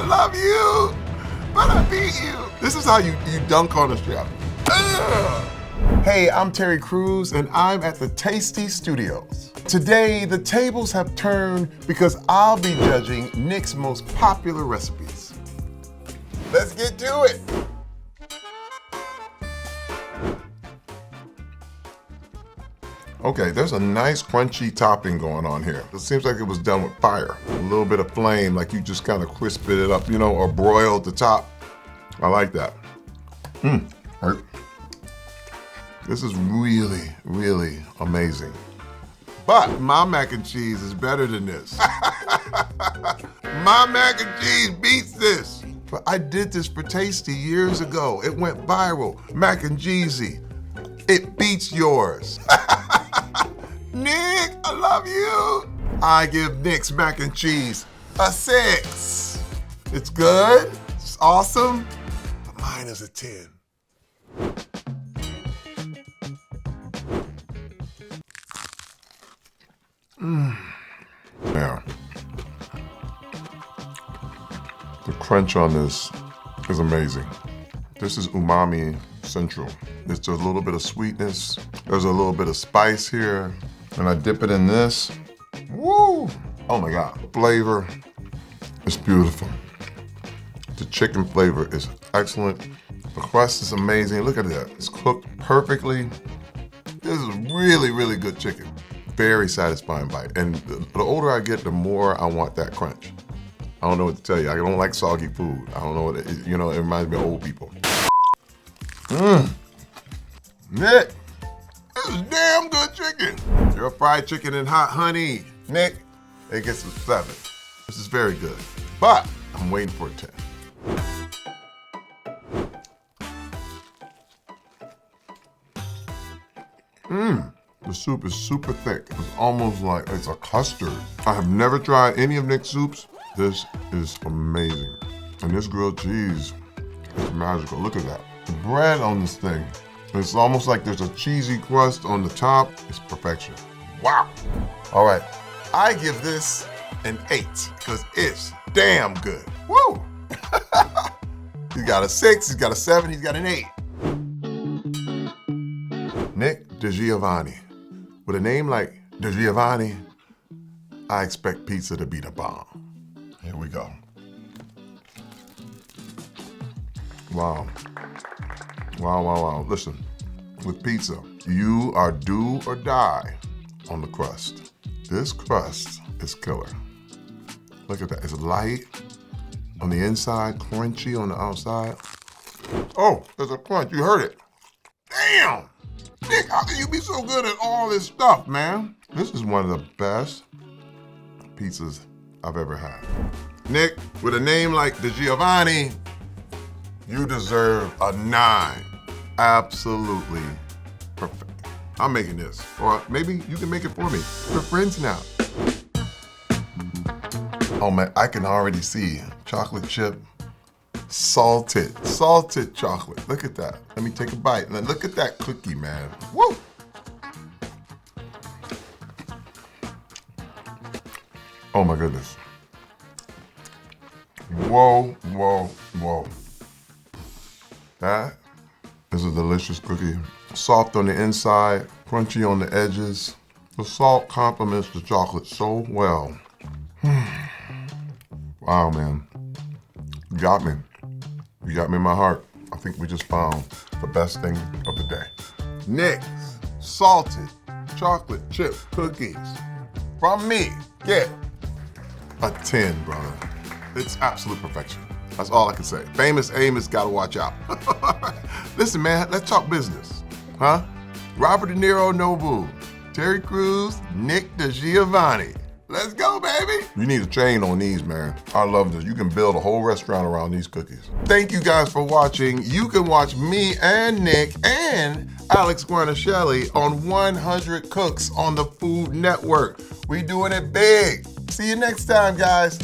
I love you, but I beat you. This is how you dunk on a chef. Hey, I'm Terry Crews, and I'm at the Tasty Studios. Today, the tables have turned because I'll be judging Nick's most popular recipes. Let's get to it. Okay, there's a nice crunchy topping going on here. It seems like it was done with fire. A little bit of flame, like you just kind of crisped it up, you know, or broiled the top. I like that. Right. This is really, really amazing. But my mac and cheese is better than this. My mac and cheese beats this. But I did this for Tasty years ago. It went viral. Mac and cheesy. It beats yours. Nick, I love you. I give Nick's mac and cheese a 6. It's good, it's awesome, but mine is a 10. Yeah. The crunch on this is amazing. This is umami central. There's a little bit of sweetness. There's a little bit of spice here. And I dip it in this. Woo! Oh my God. Flavor is beautiful. The chicken flavor is excellent. The crust is amazing. Look at that. It's cooked perfectly. This is really, really good chicken. Very satisfying bite. And the older I get, the more I want that crunch. I don't know what to tell you. I don't like soggy food. I don't know what it is. You know, it reminds me of old people. Nick, this is damn good chicken. Your fried chicken and hot honey. Nick, it gets a 7. This is very good, but I'm waiting for a 10. The soup is super thick. It's almost like it's a custard. I have never tried any of Nick's soups. This is amazing. And this grilled cheese is magical. Look at that. The bread on this thing, it's almost like there's a cheesy crust on the top. It's perfection. Wow. All right, I give this an 8 because it's damn good. Woo! He's got a 6, he's got a 7, he's got an 8. Nick DiGiovanni. With a name like DiGiovanni, I expect pizza to be the bomb. Here we go. Wow. Wow, wow, wow. Listen, with pizza, you are do or die on the crust. This crust is killer. Look at that. It's light on the inside, crunchy on the outside. Oh, there's a crunch. You heard it. Damn! Nick, how can you be so good at all this stuff, man? This is one of the best pizzas I've ever had. Nick, with a name like DiGiovanni, you deserve a 9. Absolutely perfect. I'm making this, or maybe you can make it for me. We're friends now. Oh man, I can already see chocolate chip, salted chocolate. Look at that. Let me take a bite. And then look at that cookie, man. Woo! Oh my goodness. Whoa, whoa, whoa. That is a delicious cookie. Soft on the inside, crunchy on the edges. The salt complements the chocolate so well. Wow, man. You got me. You got me in my heart. I think we just found the best thing of the day. Nick's salted chocolate chip cookies. From me, get a 10, brother. It's absolute perfection. That's all I can say. Famous Amos gotta watch out. Listen, man, let's talk business. Huh? Robert De Niro, Nobu. Terry Crews, Nick DiGiovanni. Let's go, baby. You need a chain on these, man. I love this. You can build a whole restaurant around these cookies. Thank you guys for watching. You can watch me and Nick and Alex Guarnaschelli on 100 Cooks on the Food Network. We doing it big. See you next time, guys.